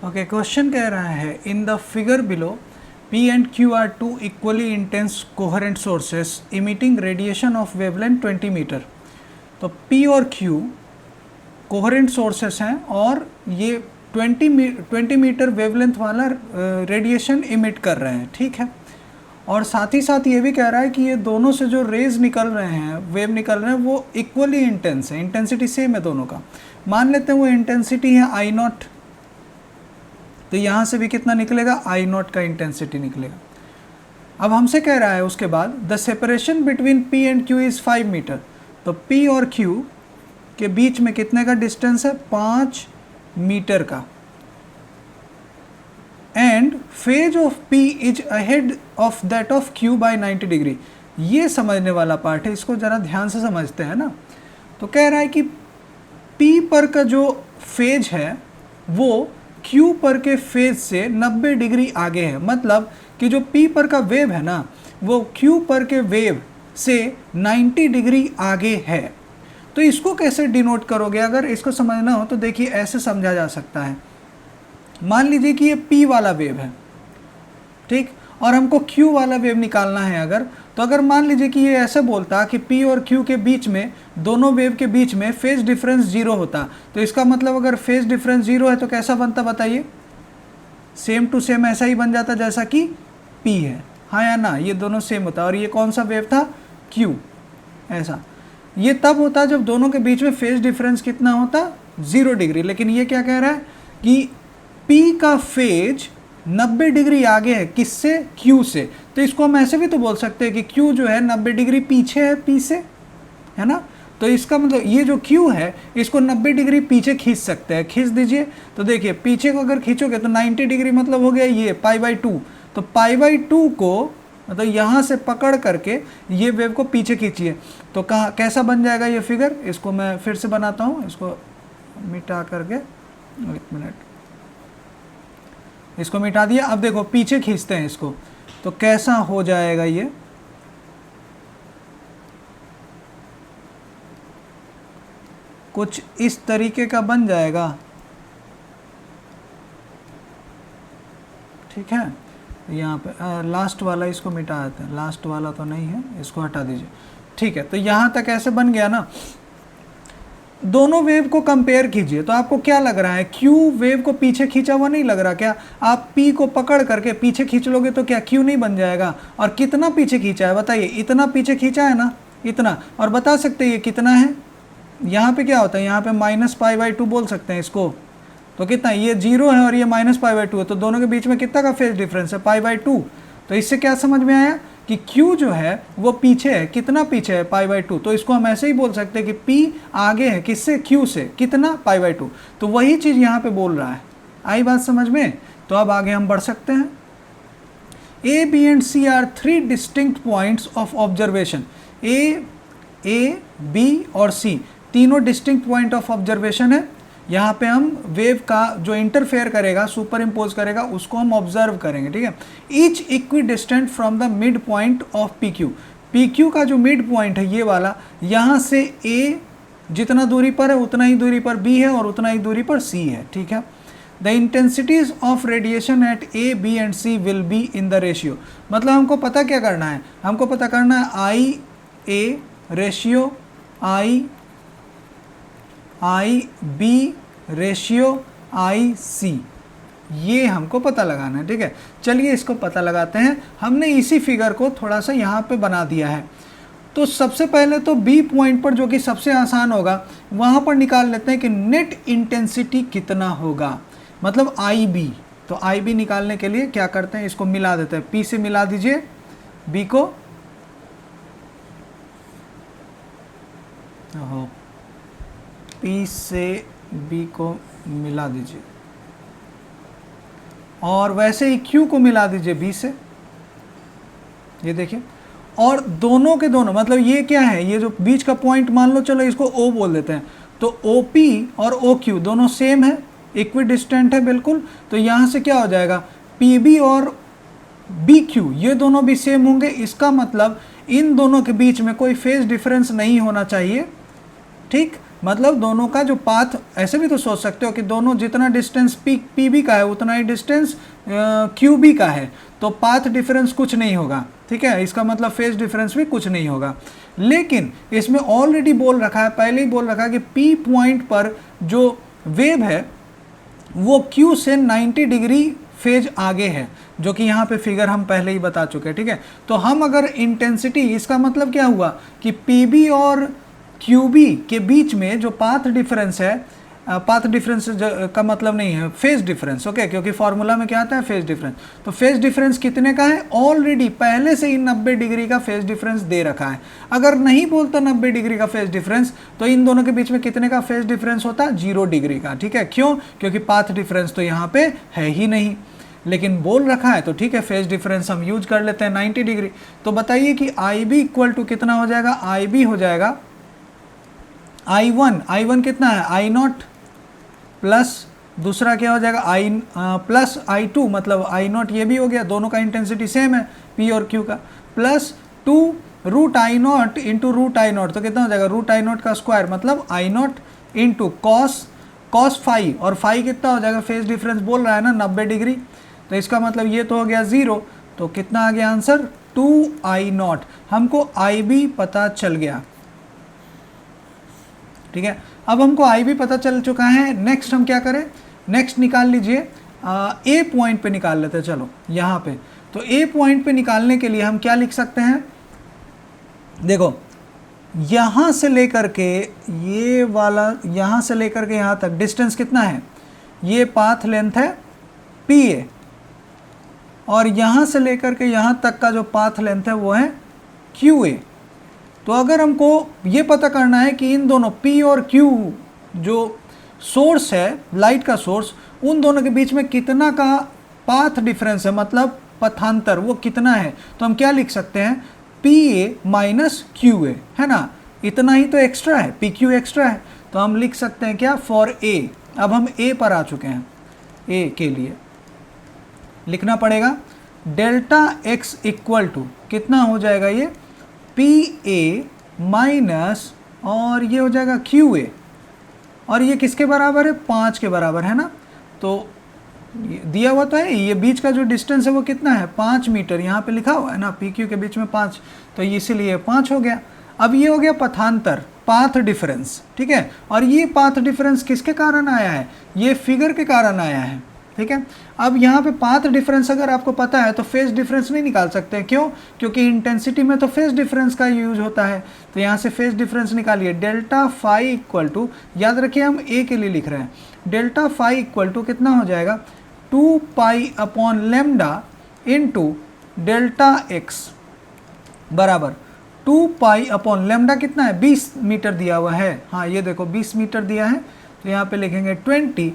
Okay, question कह रहा है in the figure below P and Q are two equally intense coherent sources emitting radiation of wavelength 20 metre. तो P और Q coherent sources हैं और ये 20 मीटर वेवलेंथ वाला रेडिएशन इमिट कर रहे हैं, ठीक है। और साथ ही साथ ये भी कह रहा है कि ये दोनों से जो रेज निकल रहे हैं, वेव निकल रहे हैं, वो इक्वली इंटेंस है, इंटेंसिटी सेम है दोनों का। मान लेते हैं वो इंटेंसिटी है आई नॉट, तो यहाँ से भी कितना निकलेगा, आई नॉट का इंटेंसिटी निकलेगा। अब हमसे कह रहा है उसके बाद the separation between P and Q is 5 metre. तो P और Q के बीच में कितने का डिस्टेंस है, 5 मीटर का। And phase of P is ahead of that of Q by 90 degree. ये समझने वाला पार्ट है, इसको ज़रा ध्यान से समझते हैं ना। तो कह रहा है कि P पर का जो फेज है वो Q पर के फेज से 90 डिग्री आगे है। मतलब कि जो P पर का वेव है ना, वो Q पर के वेव से 90 डिग्री आगे है। तो इसको कैसे डिनोट करोगे, अगर इसको समझना हो तो देखिए ऐसे समझा जा सकता है। मान लीजिए कि ये P वाला वेव है, ठीक, और हमको Q वाला वेव निकालना है अगर, तो अगर मान लीजिए कि ये ऐसे बोलता कि P और Q के बीच में, दोनों वेव के बीच में फेज डिफरेंस 0 होता, तो इसका मतलब अगर फेज डिफरेंस 0 है तो कैसा बनता बताइए, सेम टू सेम ऐसा ही बन जाता जैसा कि P है, हाँ या ना, ये दोनों सेम होता। और ये कौन सा वेव था, Q, ऐसा। ये तब होता जब दोनों के बीच में फेज डिफरेंस कितना होता, 0 डिग्री। लेकिन ये क्या कह रहा है कि P का फेज 90 डिग्री आगे है, किससे, Q से। तो इसको हम ऐसे भी तो बोल सकते हैं कि Q जो है 90 डिग्री पीछे है P से, है ना। तो इसका मतलब ये जो Q है इसको 90 डिग्री पीछे खींच सकते हैं। खींच दीजिए, तो देखिए पीछे को अगर खींचोगे तो 90 डिग्री मतलब हो गया ये π/2। तो π/2 को मतलब यहाँ से पकड़ करके ये वेव को पीछे खींचिए, तो कहाँ कैसा बन जाएगा ये फिगर। इसको मैं फिर से बनाता हूँ, इसको मिटा करके, एक मिनट, इसको मिटा दिया। अब देखो पीछे खींचते हैं इसको, तो कैसा हो जाएगा ये, कुछ इस तरीके का बन जाएगा, ठीक है। यहाँ पे लास्ट वाला इसको मिटा देते हैं, लास्ट वाला तो नहीं है, इसको हटा दीजिए, ठीक है। तो यहाँ तक ऐसे बन गया ना। दोनों वेव को कंपेयर कीजिए, तो आपको क्या लग रहा है, Q वेव को पीछे खींचा हुआ नहीं लग रहा क्या। आप P को पकड़ करके पीछे खींच लोगे तो क्या Q नहीं बन जाएगा। और कितना पीछे खींचा है बताइए, इतना पीछे खींचा है ना, इतना। और बता सकते हैं ये कितना है, यहाँ पे क्या होता है, यहाँ पे -π/2 बोल सकते हैं इसको। तो कितना, ये 0 है और ये -π/2 है, तो दोनों के बीच में कितना का फेज डिफरेंस है, π/2। तो इससे क्या समझ में आया कि Q जो है वो पीछे है, कितना पीछे है, π/2। तो इसको हम ऐसे ही बोल सकते हैं कि P आगे है किससे, Q से, कितना, π/2। तो वही चीज़ यहाँ पे बोल रहा है। आई बात समझ में। तो अब आगे हम बढ़ सकते हैं। A, B and C are 3 distinct points of observation. A, B और C तीनों डिस्टिंक्ट पॉइंट ऑफ ऑब्जर्वेशन है। यहाँ पे हम वेव का जो इंटरफेयर करेगा, सुपर इम्पोज करेगा, उसको हम ऑब्जर्व करेंगे, ठीक है। Each equi distant from the mid point of PQ का जो मिड पॉइंट है ये वाला, यहाँ से A जितना दूरी पर है उतना ही दूरी पर B है और उतना ही दूरी पर C है, ठीक है। The intensities of radiation at A, B and C will be in the ratio. मतलब हमको पता क्या करना है, हमको पता करना है IA ratio IB ratio IC, ये हमको पता लगाना है, ठीक है। चलिए इसको पता लगाते हैं। हमने इसी फिगर को थोड़ा सा यहाँ पे बना दिया है। तो सबसे पहले तो B पॉइंट पर, जो कि सबसे आसान होगा, वहाँ पर निकाल लेते हैं कि नेट इंटेंसिटी कितना होगा, मतलब IB। तो IB निकालने के लिए क्या करते हैं, इसको मिला देते हैं, P से मिला दीजिए B को, P से B को मिला दीजिए, और वैसे ही Q को मिला दीजिए B से, ये देखिए। और दोनों के दोनों, मतलब ये क्या है, ये जो बीच का पॉइंट मान लो, चलो इसको O बोल देते हैं। तो OP और OQ दोनों सेम है, इक्वी डिस्टेंट है बिल्कुल। तो यहाँ से क्या हो जाएगा, PB और BQ ये दोनों भी सेम होंगे। इसका मतलब इन दोनों के बीच में कोई फेज डिफरेंस नहीं होना चाहिए, ठीक। मतलब दोनों का जो पाथ, ऐसे भी तो सोच सकते हो कि दोनों जितना डिस्टेंस पी बी का है उतना ही डिस्टेंस क्यू बी का है, तो पाथ डिफरेंस कुछ नहीं होगा, ठीक है, इसका मतलब फेज डिफरेंस भी कुछ नहीं होगा। लेकिन इसमें ऑलरेडी बोल रखा है, पहले ही बोल रखा है कि पी पॉइंट पर जो वेव है वो क्यू से 90 डिग्री फेज आगे है, जो कि यहाँ पे फिगर हम पहले ही बता चुके हैं, ठीक है। तो हम अगर इंटेंसिटी, इसका मतलब क्या हुआ कि पी और क्यू बी के बीच में जो पाथ डिफरेंस है, पाथ डिफरेंस का मतलब नहीं है फेज डिफरेंस, ओके, क्योंकि फॉर्मूला में क्या आता है फेज डिफरेंस। तो फेज डिफरेंस कितने का है, ऑलरेडी पहले से ही 90 डिग्री का फेज डिफरेंस दे रखा है। अगर नहीं बोलता 90 डिग्री का फेज डिफरेंस, तो इन दोनों के बीच में कितने का फेज डिफरेंस होता, 0 डिग्री का, ठीक है। क्यों, क्योंकि पाथ डिफरेंस तो यहाँ पे है ही नहीं, लेकिन बोल रखा है तो ठीक है, फेज डिफरेंस हम यूज कर लेते हैं 90 डिग्री। तो बताइए कि आई बी इक्वल टू कितना हो जाएगा, आई बी हो जाएगा I1 कितना है, आई नॉट प्लस दूसरा क्या हो जाएगा आई प्लस I2, मतलब आई नॉट ये भी हो गया, दोनों का इंटेंसिटी सेम है P और Q का, plus 2 root I naught into root I naught, तो कितना हो जाएगा रूट आई नॉट का स्क्वायर, मतलब I naught into cos phi, और फाई कितना हो जाएगा, फेज डिफरेंस बोल रहा है ना 90 डिग्री, तो इसका मतलब ये तो हो गया 0, तो कितना आ गया आंसर 2I0। हमको IB पता चल गया, ठीक है। अब हमको IB पता चल चुका है, नेक्स्ट हम क्या करें, नेक्स्ट निकाल लीजिए A पॉइंट पे निकाल लेते हैं, चलो यहाँ पे। तो A पॉइंट पे निकालने के लिए हम क्या लिख सकते हैं, देखो यहाँ से लेकर के ये वाला, यहाँ से लेकर के यहाँ तक डिस्टेंस कितना है, ये पाथ लेंथ है PA, और यहाँ से लेकर के यहाँ तक का जो पाथ लेंथ है वो है QA। तो अगर हमको ये पता करना है कि इन दोनों P और Q जो सोर्स है, लाइट का सोर्स, उन दोनों के बीच में कितना का पाथ डिफरेंस है, मतलब पथांतर वो कितना है, तो हम क्या लिख सकते हैं PA माइनस QA, है ना, इतना ही तो एक्स्ट्रा है, PQ एक्स्ट्रा है, तो हम लिख सकते हैं क्या फॉर A। अब हम A पर आ चुके हैं, A के लिए लिखना पड़ेगा डेल्टा x इक्वल टू कितना हो जाएगा, ये PA माइनस और ये हो जाएगा QA, और ये किसके बराबर है, 5 के बराबर है ना, तो दिया हुआ तो है, ये बीच का जो डिस्टेंस है वो कितना है 5 मीटर, यहाँ पे लिखा हुआ है ना PQ के बीच में 5, तो इसीलिए 5 हो गया। अब ये हो गया पथांतर, पाथ डिफरेंस, ठीक है, और ये पाथ डिफरेंस किसके कारण आया है, ये फिगर के कारण आया है, ठीक है। अब यहाँ पे पाथ डिफरेंस अगर आपको पता है तो फेज डिफरेंस नहीं निकाल सकते, क्यों, क्योंकि इंटेंसिटी में तो फेज डिफरेंस का यूज होता है, तो यहाँ से फेज डिफरेंस निकालिए, डेल्टा फाई इक्वल टू, याद रखिए हम A के लिए लिख रहे हैं, डेल्टा फाई इक्वल टू कितना हो जाएगा 2 pi upon lambda into delta x बराबर 2 पाई अपॉन लेमडा कितना है 20 मीटर दिया हुआ है, हाँ ये देखो 20 मीटर दिया है, तो यहाँ पे लिखेंगे 20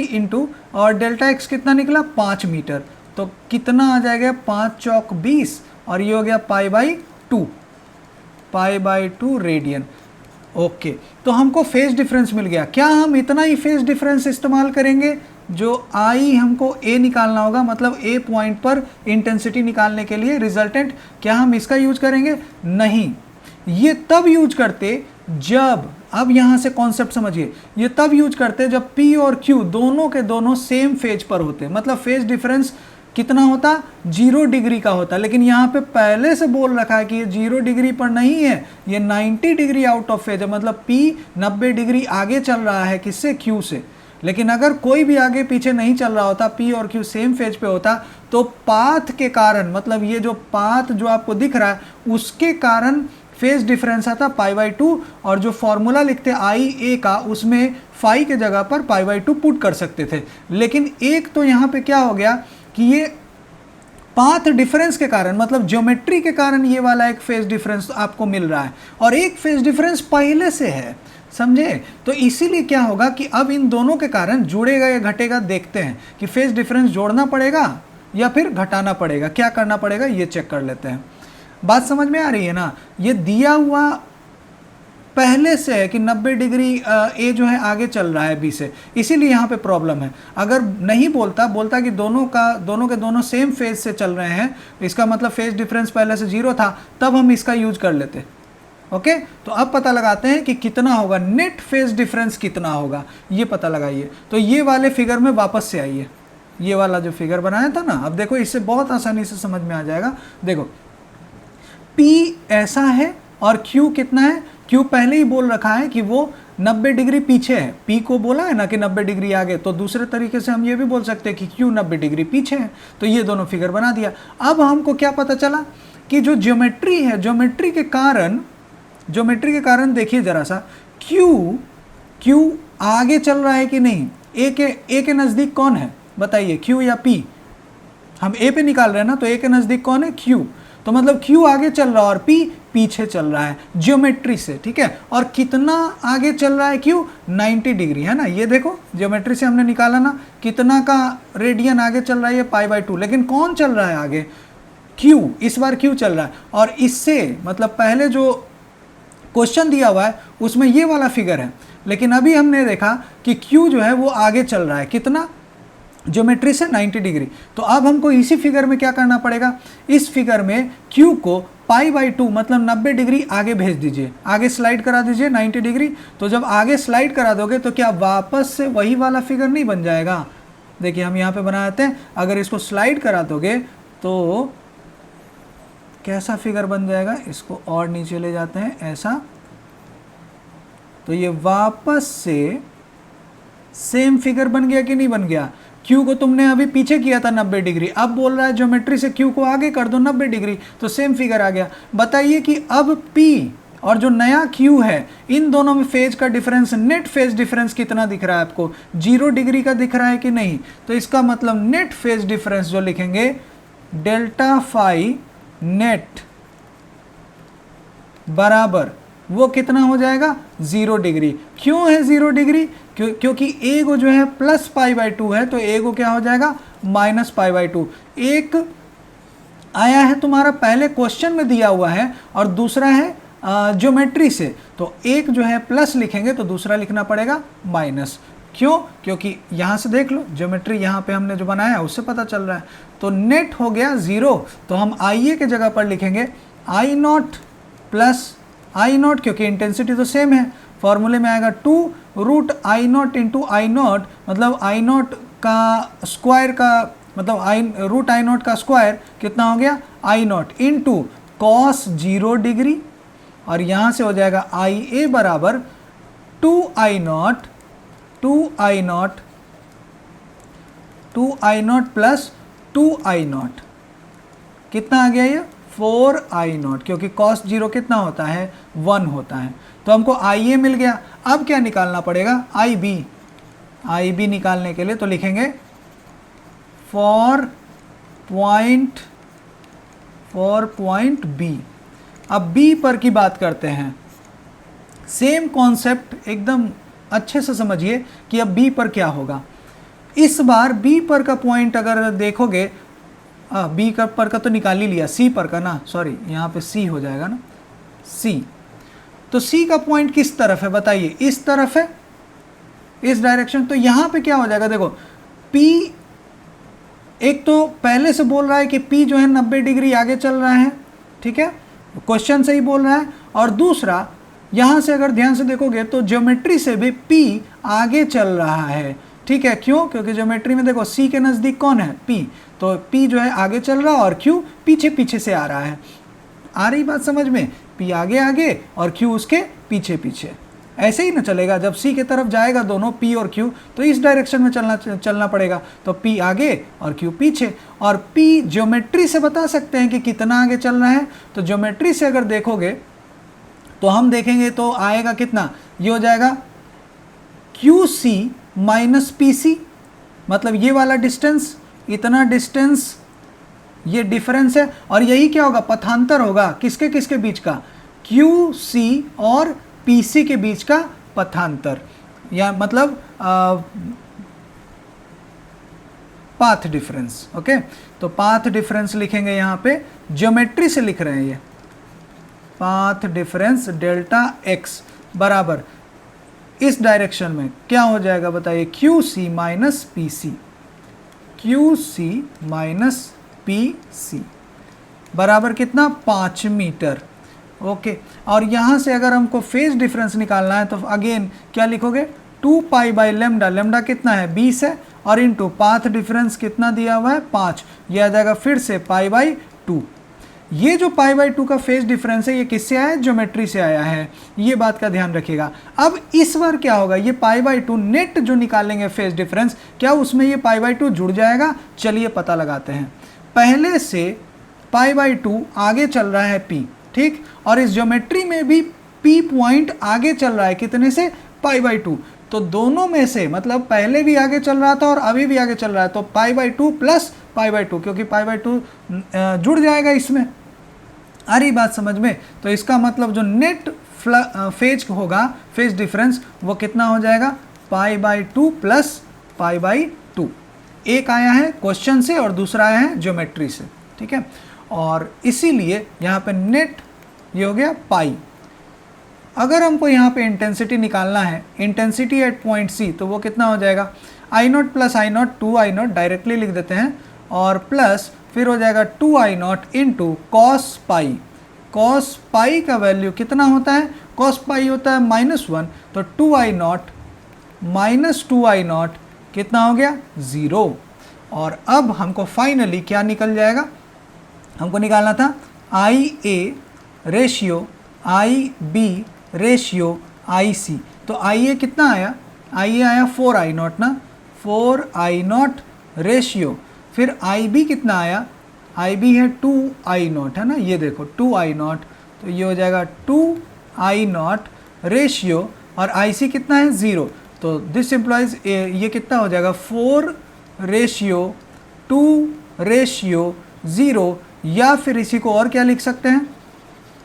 इंटू और डेल्टा एक्स कितना निकला 5 मीटर, तो कितना आ जाएगा 5 चौक 20, और ये हो गया पाई बाई 2 रेडियन। ओके, तो हमको फेज डिफरेंस मिल गया। क्या हम इतना ही फेज डिफरेंस इस्तेमाल करेंगे, जो आई हमको A निकालना होगा, मतलब A पॉइंट पर इंटेंसिटी निकालने के लिए रिजल्टेंट, क्या हम इसका यूज करेंगे, नहीं, ये तब यूज करते जब, अब यहाँ से कॉन्सेप्ट समझिए, ये तब यूज करते जब P और Q दोनों के दोनों सेम फेज पर होते, मतलब फेज डिफरेंस कितना होता 0 डिग्री का होता, लेकिन यहाँ पे पहले से बोल रखा है कि ये 0 डिग्री पर नहीं है, ये 90 डिग्री आउट ऑफ फेज है, मतलब P 90 डिग्री आगे चल रहा है किससे, Q से। लेकिन अगर कोई भी आगे पीछे नहीं चल रहा होता, P और Q सेम फेज पे होता, तो पाथ के कारण, मतलब ये जो पाथ जो आपको दिख रहा है उसके कारण फेज डिफरेंस आता पाई बाई 2, और जो फॉर्मूला लिखते आई ए का उसमें फाई के जगह पर पाई बाई 2 पुट कर सकते थे। लेकिन एक तो यहाँ पे क्या हो गया कि ये पाथ डिफरेंस के कारण, मतलब ज्योमेट्री के कारण ये वाला एक फेज डिफरेंस आपको मिल रहा है, और एक फेज डिफरेंस पहले से है, समझे। तो इसीलिए क्या होगा कि अब इन दोनों के कारण जुड़ेगा या घटेगा, देखते हैं कि फेज डिफरेंस जोड़ना पड़ेगा या फिर घटाना पड़ेगा, क्या करना पड़ेगा ये चेक कर लेते हैं। बात समझ में आ रही है ना, ये दिया हुआ पहले से है कि 90 डिग्री ए जो है आगे चल रहा है बी से, इसीलिए यहाँ पे प्रॉब्लम है। अगर नहीं बोलता कि दोनों के दोनों सेम फेज से चल रहे हैं, इसका मतलब फेज डिफरेंस पहले से 0 था, तब हम इसका यूज कर लेते। ओके, तो अब पता लगाते हैं कि कितना होगा, नेट फेज डिफरेंस कितना होगा, ये पता लगाइए। तो ये वाले फिगर में वापस से आइए, ये वाला जो फिगर बनाया था ना, अब देखो इससे बहुत आसानी से समझ में आ जाएगा। देखो P ऐसा है और Q कितना है, Q पहले ही बोल रखा है कि वो 90 डिग्री पीछे है, P को बोला है ना कि 90 डिग्री आगे, तो दूसरे तरीके से हम ये भी बोल सकते हैं कि Q 90 डिग्री पीछे है। तो ये दोनों फिगर बना दिया। अब हमको क्या पता चला कि जो ज्योमेट्री है, ज्योमेट्री के कारण देखिए जरा सा, Q आगे चल रहा है कि नहीं, A के नज़दीक कौन है बताइए, Q या P? हम A पे निकाल रहे हैं ना, तो A के नज़दीक कौन है, Q। तो मतलब Q आगे चल रहा है और P पीछे चल रहा है ज्योमेट्री से, ठीक है। और कितना आगे चल रहा है Q, 90 डिग्री, है ना। ये देखो ज्योमेट्री से हमने निकाला ना, कितना का रेडियन आगे चल रहा है, ये π/2। लेकिन कौन चल रहा है आगे, Q, इस बार Q चल रहा है। और इससे मतलब पहले जो क्वेश्चन दिया हुआ है उसमें ये वाला फिगर है, लेकिन अभी हमने देखा कि Q जो है वो आगे चल रहा है, कितना, ज्योमेट्री से 90 डिग्री। तो अब हमको इसी फिगर में क्या करना पड़ेगा, इस फिगर में Q को π/2 मतलब 90 डिग्री आगे भेज दीजिए, आगे स्लाइड करा दीजिए 90 डिग्री। तो जब आगे स्लाइड करा दोगे तो क्या वापस से वही वाला फिगर नहीं बन जाएगा? देखिए हम यहाँ पे बना देते हैं, अगर इसको स्लाइड करा दोगे तो कैसा फिगर बन जाएगा, इसको और नीचे ले जाते हैं ऐसा, तो ये वापस से सेम फिगर बन गया कि नहीं बन गया। Q को तुमने अभी पीछे किया था 90 डिग्री, अब बोल रहा है ज्योमेट्री से Q को आगे कर दो 90 डिग्री, तो सेम फिगर आ गया। बताइए कि अब P और जो नया Q है, इन दोनों में फेज का डिफरेंस, नेट फेज डिफरेंस कितना दिख रहा है आपको, 0 डिग्री का दिख रहा है कि नहीं? तो इसका मतलब नेट फेज डिफरेंस जो लिखेंगे, डेल्टा फाई नेट बराबर वो कितना हो जाएगा, 0 डिग्री। क्यों है 0 डिग्री? क्योंकि ए को जो है प्लस π/2 है, तो ए को क्या हो जाएगा, माइनस π/2। एक आया है तुम्हारा पहले क्वेश्चन में दिया हुआ है और दूसरा है ज्योमेट्री से, तो एक जो है प्लस लिखेंगे तो दूसरा लिखना पड़ेगा माइनस। क्यों? क्योंकि यहाँ से देख लो, ज्योमेट्री यहाँ पे हमने जो बनाया है उससे पता चल रहा है। तो नेट हो गया 0, तो हम IA के जगह पर लिखेंगे I0 प्लस I0, क्योंकि इंटेंसिटी तो सेम है, फॉर्मूले में आएगा 2√I0 इंटू I0, मतलब I0 का स्क्वायर का मतलब √I0 का स्क्वायर कितना हो गया, I0 इंटू कॉस 0 डिग्री, और यहाँ से हो जाएगा IA बराबर 2I0 प्लस 2I0, कितना आ गया ये, 4I0, क्योंकि cos 0 कितना होता है, 1 होता है। तो हमको IA मिल गया। अब क्या निकालना पड़ेगा, IB निकालने के लिए तो लिखेंगे फॉर पॉइंट B। अब B पर की बात करते हैं, सेम कॉन्सेप्ट एकदम अच्छे से समझिए कि अब B पर क्या होगा। इस बार B पर का पॉइंट अगर देखोगे, B पर का तो निकाल ही लिया, C पर का ना, सॉरी यहाँ पे C हो जाएगा ना, C। तो C का पॉइंट किस तरफ है बताइए, इस तरफ है, इस डायरेक्शन। तो यहाँ पे क्या हो जाएगा, देखो P एक तो पहले से बोल रहा है कि P जो है 90 डिग्री आगे चल रहा है, ठीक है, क्वेश्चन से ही बोल रहा है। और दूसरा यहाँ से अगर ध्यान से देखोगे तो ज्योमेट्री से भी P आगे चल रहा है, ठीक है। क्यों? क्योंकि ज्योमेट्री में देखो C के नज़दीक कौन है, P, तो P जो है आगे चल रहा है और Q पीछे पीछे से आ रहा है। आ रही बात समझ में, P आगे आगे और Q उसके पीछे पीछे। ऐसे ही ना चलेगा, जब C की तरफ जाएगा दोनों P और Q, तो इस डायरेक्शन में चलना पड़ेगा। तो P आगे और Q पीछे, और P ज्योमेट्री से बता सकते हैं कि कितना आगे चल रहा है। तो ज्योमेट्री से अगर देखोगे तो हम देखेंगे तो आएगा कितना, ये हो जाएगा QC माइनस PC, मतलब ये वाला डिस्टेंस, इतना डिस्टेंस, ये डिफरेंस है। और यही क्या होगा, पथांतर होगा, किसके किसके बीच का, QC और PC के बीच का पथांतर, या मतलब पाथ डिफरेंस। ओके, तो पाथ डिफरेंस लिखेंगे यहाँ पे, ज्योमेट्री से लिख रहे हैं ये, पाथ डिफरेंस डेल्टा x बराबर इस डायरेक्शन में क्या हो जाएगा बताइए, QC minus PC, QC minus PC बराबर कितना, 5 मीटर। ओके, और यहाँ से अगर हमको फेज डिफरेंस निकालना है तो अगेन क्या लिखोगे, 2 पाई बाई लेमडा, लेमडा कितना है 20 है, और इनटू पाथ डिफरेंस कितना दिया हुआ है 5, ये आ जाएगा फिर से पाई बाई 2। ये जो पाई बाई 2 का फेज डिफरेंस है ये किससे आया है, ज्योमेट्री से आया है, ये बात का ध्यान रखिएगा। अब इस बार क्या होगा, ये पाई बाई 2 नेट जो निकालेंगे फेज डिफरेंस, क्या उसमें ये पाई बाई 2 जुड़ जाएगा, चलिए पता लगाते हैं। पहले से पाई बाई 2 आगे चल रहा है p, ठीक, और इस ज्योमेट्री में भी p पॉइंट आगे चल रहा है कितने से, पाई बाई 2, तो दोनों में से मतलब पहले भी आगे चल रहा था और अभी भी आगे चल रहा है, तो pi by 2 plus pi by 2, क्योंकि पाई बाई 2 जुड़ जाएगा इसमें, आ रही बात समझ में। तो इसका मतलब जो नेट फेज होगा, फेज डिफरेंस, वो कितना हो जाएगा, pi by 2 plus pi by 2। एक आया है क्वेश्चन से और दूसरा आया है ज्योमेट्री से, ठीक है। और इसीलिए यहाँ पे नेट ये हो गया पाई। अगर हमको यहाँ पे इंटेंसिटी निकालना है, इंटेंसिटी एट पॉइंट सी, तो वो कितना हो जाएगा, I naught plus I naught, 2 I naught directly लिख देते हैं, और प्लस फिर हो जाएगा 2 I naught into cos pi. Cos pi का वैल्यू कितना होता है, कॉस पाई होता है -1, तो 2 I not minus 2 I not कितना हो गया 0। और अब हमको फाइनली क्या निकल जाएगा, हमको निकालना था I A ratio I B ratio I C, तो आई ए कितना आया, आई ए आया 4 आई नॉट ना, 4 आई नॉट रेशियो, फिर आई बी कितना आया, आई बी है 2 आई नॉट है ना, ये देखो 2 आई नॉट, तो ये हो जाएगा 2 आई नॉट रेशियो, और आई सी कितना है 0, तो दिस इम्प्लॉइज ये कितना हो जाएगा 4 रेशियो 2 रेशियो 0, या फिर इसी को और क्या लिख सकते हैं,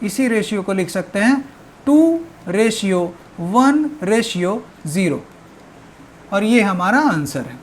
इसी रेशियो को लिख सकते हैं 2 रेशियो 1 रेशियो 0, और ये हमारा आंसर है।